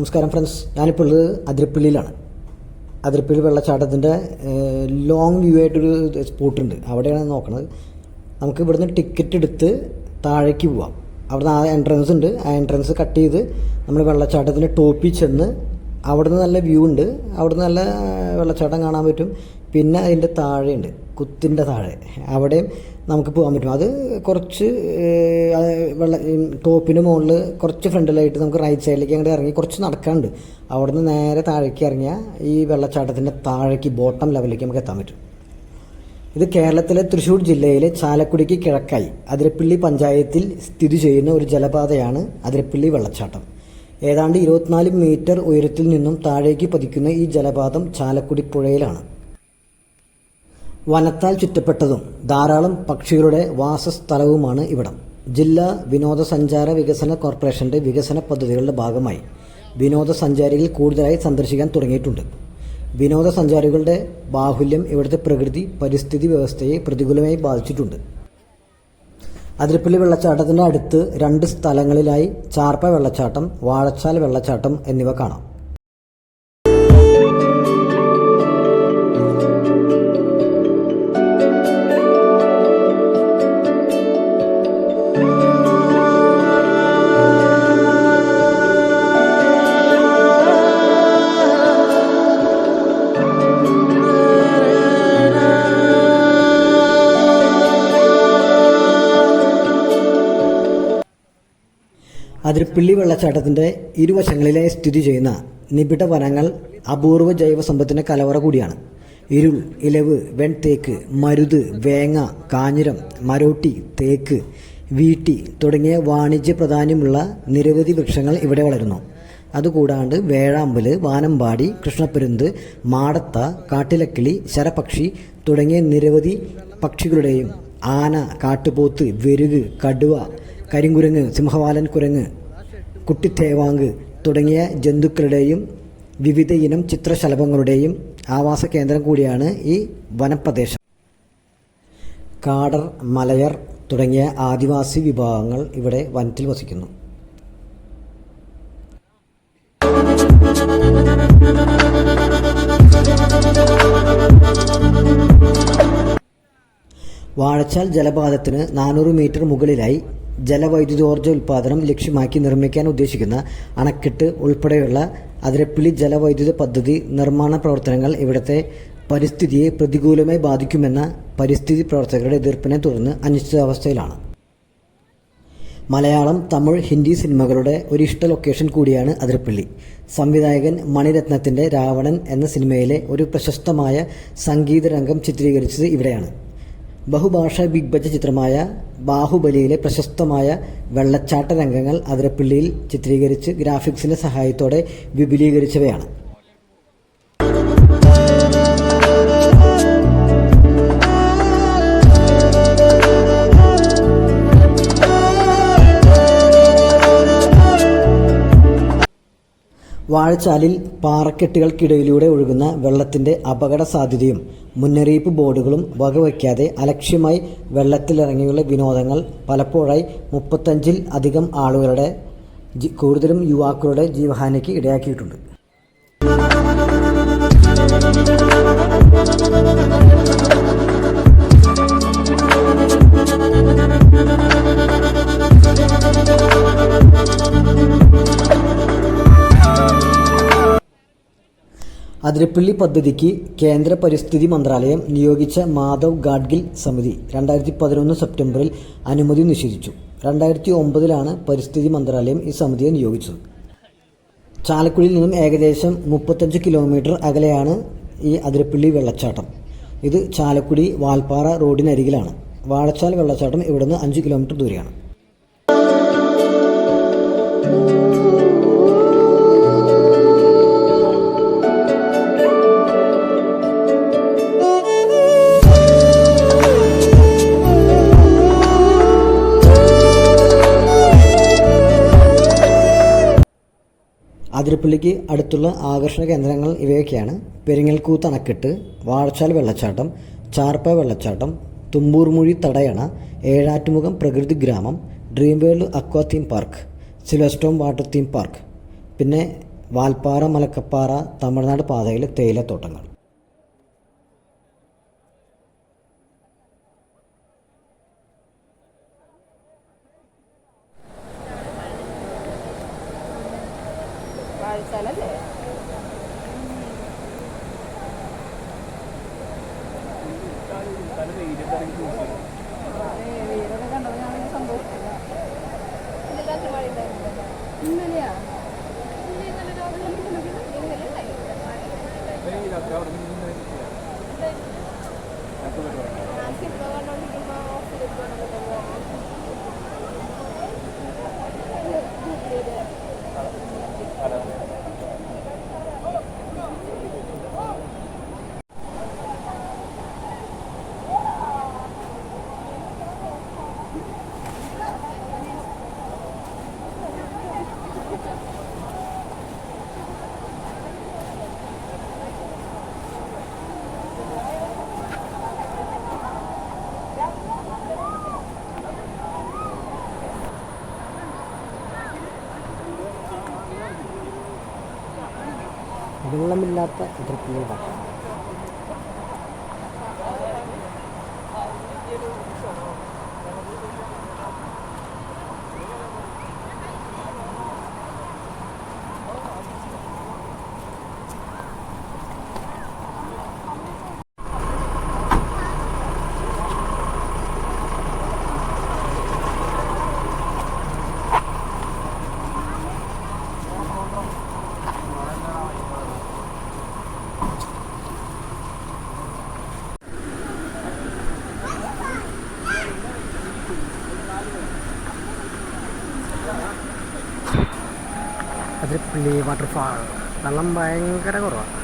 നമസ്കാരം ഫ്രണ്ട്സ്, ഞാനിപ്പോൾ ഉള്ളത് അതിരപ്പള്ളിയിലാണ്. അതിരപ്പള്ളി വെള്ളച്ചാട്ടത്തിൻ്റെ ലോങ് വ്യൂ ആയിട്ടൊരു സ്പോട്ടുണ്ട്. അവിടെയാണ് നോക്കുന്നത്. നമുക്ക് ഇവിടുന്ന് ടിക്കറ്റ് എടുത്ത് താഴേക്ക് പോവാം. അവിടുന്ന് ആ എൻട്രൻസ് ഉണ്ട്. ആ എൻട്രൻസ് കട്ട് ചെയ്ത് നമ്മൾ വെള്ളച്ചാട്ടത്തിൻ്റെ ടോപ്പിൽ ചെന്ന് അവിടുന്ന് നല്ല വ്യൂ ഉണ്ട്. അവിടുന്ന് നല്ല വെള്ളച്ചാട്ടം കാണാൻ പറ്റും. പിന്നെ അതിൻ്റെ താഴെയുണ്ട്, കുത്തിൻ്റെ താഴെ, അവിടെയും നമുക്ക് പോകാൻ പറ്റും. അത് കുറച്ച് ടോപ്പിൻ്റെ മുകളിൽ കുറച്ച് ഫ്രണ്ടിലായിട്ട് നമുക്ക് റൈറ്റ് സൈഡിലേക്ക് അങ്ങോട്ട് ഇറങ്ങി കുറച്ച് നടക്കാനുണ്ട്. അവിടുന്ന് നേരെ താഴേക്ക് ഇറങ്ങിയാൽ ഈ വെള്ളച്ചാട്ടത്തിൻ്റെ താഴേക്ക് ബോട്ടം ലെവലിലേക്ക് നമുക്ക് എത്താൻ പറ്റും. ഇത് കേരളത്തിലെ തൃശ്ശൂർ ജില്ലയിലെ ചാലക്കുടിക്ക് കിഴക്കായി അതിരപ്പള്ളി പഞ്ചായത്തിൽ സ്ഥിതി ചെയ്യുന്ന ഒരു ജലപാതയാണ് അതിരപ്പള്ളി വെള്ളച്ചാട്ടം. ഏതാണ്ട് 24 മീറ്റർ ഉയരത്തിൽ നിന്നും താഴേക്ക് പതിക്കുന്ന ഈ ജലപാതം ചാലക്കുടി പുഴയിലാണ്. വനത്താൽ ചുറ്റപ്പെട്ടതും ധാരാളം പക്ഷികളുടെ വാസസ്ഥലവുമാണ് ഇവിടം. ജില്ലാ വിനോദസഞ്ചാര വികസന കോർപ്പറേഷൻ്റെ വികസന പദ്ധതികളുടെ ഭാഗമായി വിനോദസഞ്ചാരികൾ കൂടുതലായി സന്ദർശിക്കാൻ തുടങ്ങിയിട്ടുണ്ട്. വിനോദസഞ്ചാരികളുടെ ബാഹുല്യം ഇവിടുത്തെ പ്രകൃതി പരിസ്ഥിതി വ്യവസ്ഥയെ പ്രതികൂലമായി ബാധിച്ചിട്ടുണ്ട്. അതിരപ്പള്ളി വെള്ളച്ചാട്ടത്തിൻ്റെ അടുത്ത് 2 സ്ഥലങ്ങളിലായി ചാർപ്പ വെള്ളച്ചാട്ടം, വാഴച്ചാൽ വെള്ളച്ചാട്ടം എന്നിവ കാണാം. അതിരപ്പള്ളി വെള്ളച്ചാട്ടത്തിൻ്റെ ഇരുവശങ്ങളിലായി സ്ഥിതി ചെയ്യുന്ന നിബിഡ വനങ്ങൾ അപൂർവ ജൈവസമ്പത്തിൻ്റെ കലവറ കൂടിയാണ്. ഇരുൾ, ഇലവ്, വെൺതേക്ക്, മരുത്, വേങ്ങ, കാഞ്ഞിരം, മരോട്ടി, തേക്ക്, വീട്ടി തുടങ്ങിയ വാണിജ്യ പ്രാധാന്യമുള്ള നിരവധി വൃക്ഷങ്ങൾ ഇവിടെ വളരുന്നു. അതുകൂടാണ്ട് വേഴാമ്പല്, വാനമ്പാടി, കൃഷ്ണപ്പരുന്ത്, മാടത്ത, കാട്ടിലക്കിളി, ശരപക്ഷി തുടങ്ങിയ നിരവധി പക്ഷികളുടെയും ആന, കാട്ടുപോത്ത്, വെരുക്, കടുവ, കരിങ്കുരങ്ങ്, സിംഹവാലൻ കുരങ്ങ്, കുട്ടിത്തേവാങ്ക് തുടങ്ങിയ ജന്തുക്കളുടെയും വിവിധ ഇനം ചിത്രശലഭങ്ങളുടെയും ആവാസ കേന്ദ്രം കൂടിയാണ് ഈ വനപ്രദേശം. കാടർ, മലയർ തുടങ്ങിയ ആദിവാസി വിഭാഗങ്ങൾ ഇവിടെ വനത്തിൽ വസിക്കുന്നു. വാഴച്ചാൽ ജലപാതത്തിന് 400 മീറ്റർ മുകളിലായി ജലവൈദ്യുതോർജ്ജ ഉൽപ്പാദനം ലക്ഷ്യമാക്കി നിർമ്മിക്കാൻ ഉദ്ദേശിക്കുന്ന അണക്കെട്ട് ഉൾപ്പെടെയുള്ള അതിരപ്പള്ളി ജലവൈദ്യുത പദ്ധതി നിർമ്മാണ പ്രവർത്തനങ്ങൾ ഇവിടുത്തെ പരിസ്ഥിതിയെ പ്രതികൂലമായി ബാധിക്കുമെന്ന പരിസ്ഥിതി പ്രവർത്തകരുടെ എതിർപ്പിനെ തുടർന്ന് അനിശ്ചിതാവസ്ഥയിലാണ്. മലയാളം, തമിഴ്, ഹിന്ദി സിനിമകളുടെ ഒരു ഇഷ്ട ലൊക്കേഷൻ കൂടിയാണ് അതിരപ്പള്ളി. സംവിധായകൻ മണിരത്നത്തിൻ്റെ രാവണൻ എന്ന സിനിമയിലെ ഒരു പ്രശസ്തമായ സംഗീതരംഗം ചിത്രീകരിച്ചത് ഇവിടെയാണ്. ബഹുഭാഷാ ബിഗ് ബഡ്ജറ്റ് ചിത്രമായ ബാഹുബലിയിലെ പ്രശസ്തമായ വെള്ളച്ചാട്ട രംഗങ്ങൾ അതിരപ്പള്ളിയിൽ ചിത്രീകരിച്ച് ഗ്രാഫിക്സിൻ്റെ സഹായത്തോടെ വിപുലീകരിച്ചവയാണ്. വാഴച്ചാലിൽ പാറക്കെട്ടുകൾക്കിടയിലൂടെ ഒഴുകുന്ന വെള്ളത്തിൻ്റെ അപകട സാധ്യതയും മുന്നറിയിപ്പ് ബോർഡുകളും വകവയ്ക്കാതെ അലക്ഷ്യമായി വെള്ളത്തിലിറങ്ങിയുള്ള വിനോദങ്ങൾ പലപ്പോഴായി 35-ൽ അധികം ആളുകളുടെ, കൂടുതലും യുവാക്കളുടെ ജീവഹാനിക്ക് ഇടയാക്കിയിട്ടുണ്ട്. അതിരപ്പള്ളി പദ്ധതിക്ക് കേന്ദ്ര പരിസ്ഥിതി മന്ത്രാലയം നിയോഗിച്ച മാധവ് ഗാഡ്ഗിൽ സമിതി 2011 സെപ്റ്റംബറിൽ അനുമതി നിഷേധിച്ചു. 2009-ലാണ് പരിസ്ഥിതി മന്ത്രാലയം ഈ സമിതിയെ നിയോഗിച്ചത്. ചാലക്കുടിയിൽ നിന്നും ഏകദേശം 35 കിലോമീറ്റർ അകലെയാണ് ഈ അതിരപ്പള്ളി വെള്ളച്ചാട്ടം. ഇത് ചാലക്കുടി വാൽപ്പാറ റോഡിനരികിലാണ്. വാഴച്ചാൽ വെള്ളച്ചാട്ടം ഇവിടുന്ന് 5 കിലോമീറ്റർ ദൂരെയാണ്. അതിരപ്പള്ളിക്ക് അടുത്തുള്ള ആകർഷണ കേന്ദ്രങ്ങൾ ഇവയൊക്കെയാണ്: പെരിങ്ങൽകൂത്ത് അണക്കെട്ട്, വാഴച്ചാൽ വെള്ളച്ചാട്ടം, ചാർപ്പ വെള്ളച്ചാട്ടം, തുമ്പൂർമുഴി തടയണ, ഏഴാറ്റുമുഖം പ്രകൃതി ഗ്രാമം, ഡ്രീം വേൾഡ് അക്വാ theme park, സിൽവർസ്റ്റോൺ water theme park, പിന്നെ വാൽപ്പാറ മലക്കപ്പാറ തമിഴ്നാട് പാതയിലെ തേയിലത്തോട്ടങ്ങൾ. വെള്ളമില്ലാത്ത അതിർത്തികൾ പട്ടണം. അതിരപ്പള്ളി വാട്ടർഫാൾ. വെള്ളം ഭയങ്കര കുറവാണ്.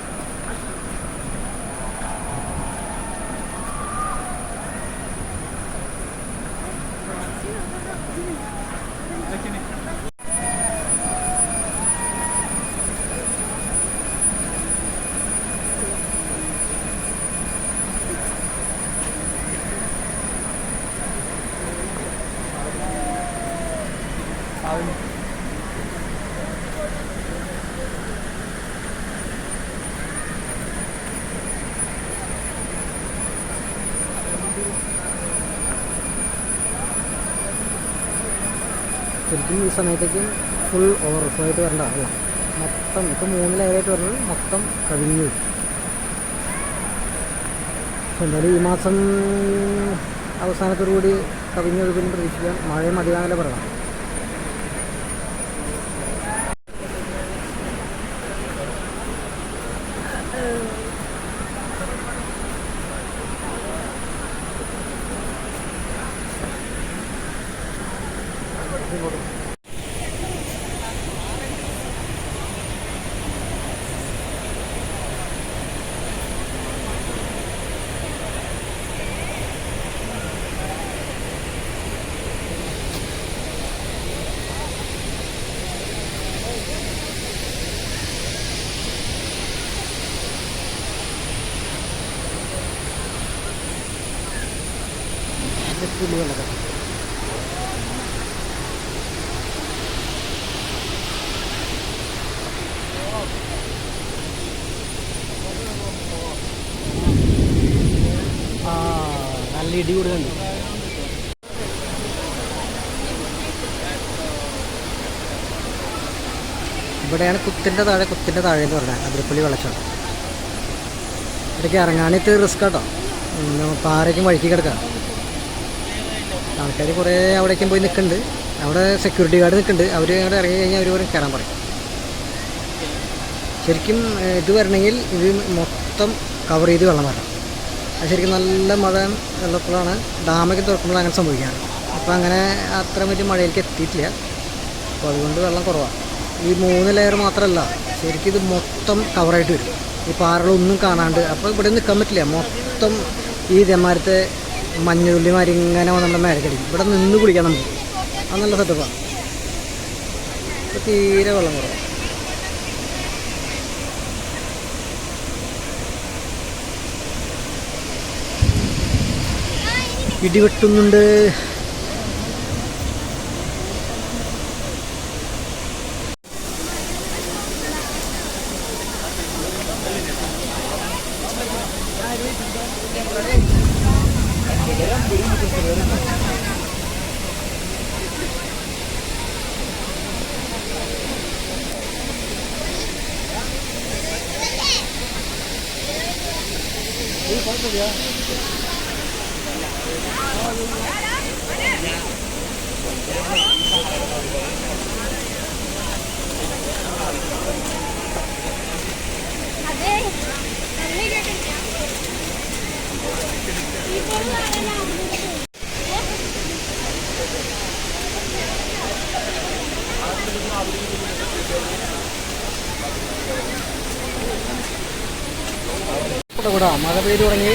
ശരിക്കും ഈ സമയത്തേക്ക് ഫുൾ ഓവർഫ്ലോ ആയിട്ട് വരേണ്ട വെള്ളം മൊത്തം ഇപ്പോൾ 3 ലെയറായിട്ട് വരുന്നത് മൊത്തം കവിഞ്ഞു. എന്തായാലും ഈ മാസം അവസാനത്തോടുകൂടി കവിഞ്ഞൊഴുകുന്നു പ്രതീക്ഷിക്കാം. മഴയും അധികമല്ല പറയണം. നല്ല ഇടി കൂടുന്നുണ്ട്. ഇവിടെയാണ് കുത്തിൻ്റെ താഴെ എന്ന് പറഞ്ഞാൽ അതിരപ്പള്ളി വെള്ളച്ചാട്ടം. ഇവിടേക്ക് ഇറങ്ങാനിട്ട് റിസ്ക് കേട്ടോ. പാറയ്ക്കും വഴിക്ക് കിടക്കാം. ആൾക്കാർ കുറേ അവിടേക്കും പോയി നിൽക്കുന്നുണ്ട്. അവിടെ സെക്യൂരിറ്റി ഗാർഡ് നിൽക്കുന്നുണ്ട്. അവർ അവിടെ ഇറങ്ങി കഴിഞ്ഞാൽ അവർ പറയും കയറാൻ പറയും. ശരിക്കും ഇത് വരണമെങ്കിൽ ഇത് മൊത്തം കവർ ചെയ്ത് വെള്ളം വരണം. അത് ശരിക്കും നല്ല മഴ വെള്ളത്തിലാണ്. ഡാമൊക്കെ തുറക്കുമ്പോൾ അങ്ങനെ സംഭവിക്കുകയാണ്. അപ്പോൾ അങ്ങനെ അത്ര വലിയ മഴയിലേക്ക് എത്തിയിട്ടില്ല. അപ്പോൾ അതുകൊണ്ട് വെള്ളം കുറവാണ്. ഈ 3 ലെയർ മാത്രമല്ല, ശരിക്കും ഇത് മൊത്തം കവറായിട്ട് വരും. ഈ പാറകളൊന്നും കാണാണ്ട്. അപ്പോൾ ഇവിടെ നിൽക്കാൻ പറ്റില്ല. മൊത്തം ഈ ഇതേമാരത്തെ മഞ്ഞുതുള്ളിമാരി ഇങ്ങനെ നമ്മുടെ മേലക്കടിക്കും. ഇവിടെ നിന്ന് കുളിക്കാം നമുക്ക്. അത് നല്ല സെറ്റപ്പാണ്. ഇപ്പോൾ തീരെ വെള്ളം കുറവാണ്. ഇടിവെട്ടുന്നുണ്ട്. കൂടാ മഴ പെയ്തു തുടങ്ങി.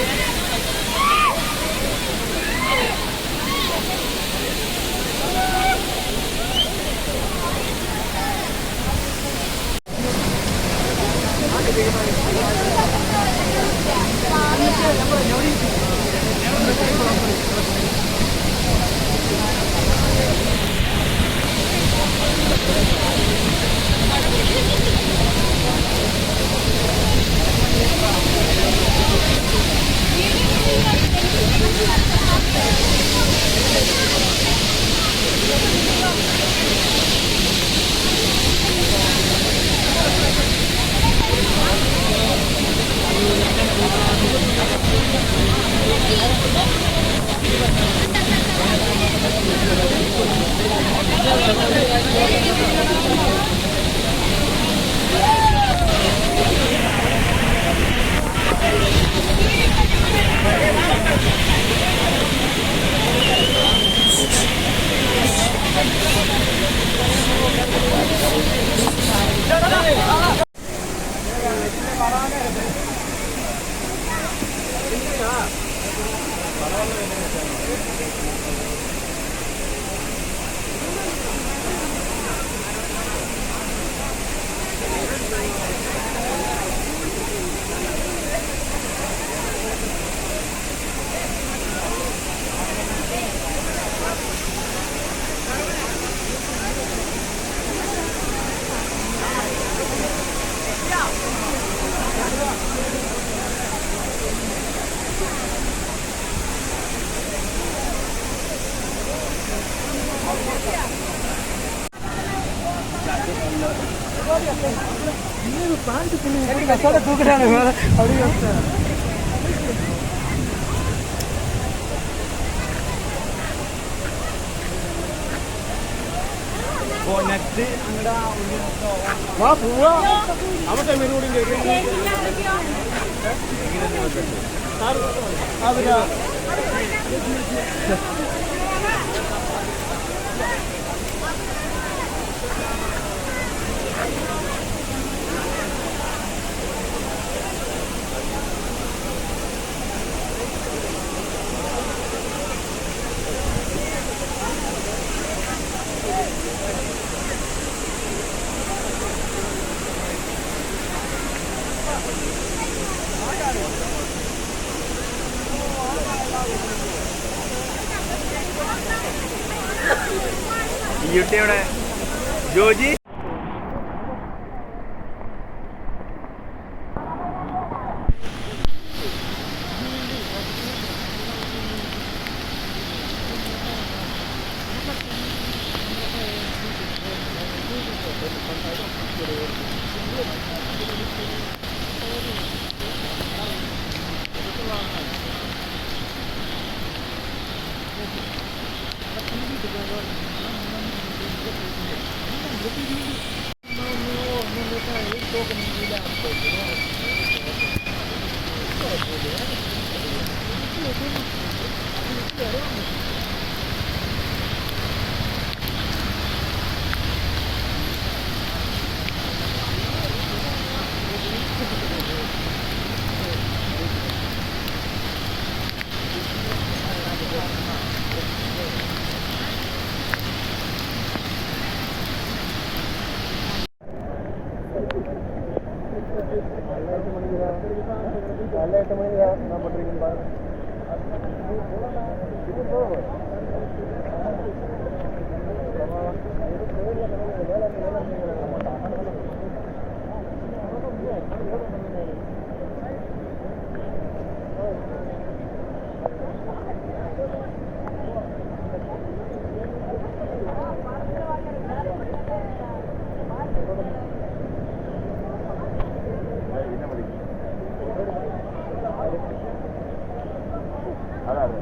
തൂക്കിട്ടാണ് അവിടെ നെക്സ്റ്റ് വാ പോവാ അവിടെ മെനൂടിൻ്റെ അവരാ യുടെ ജോജി അതെ അതെ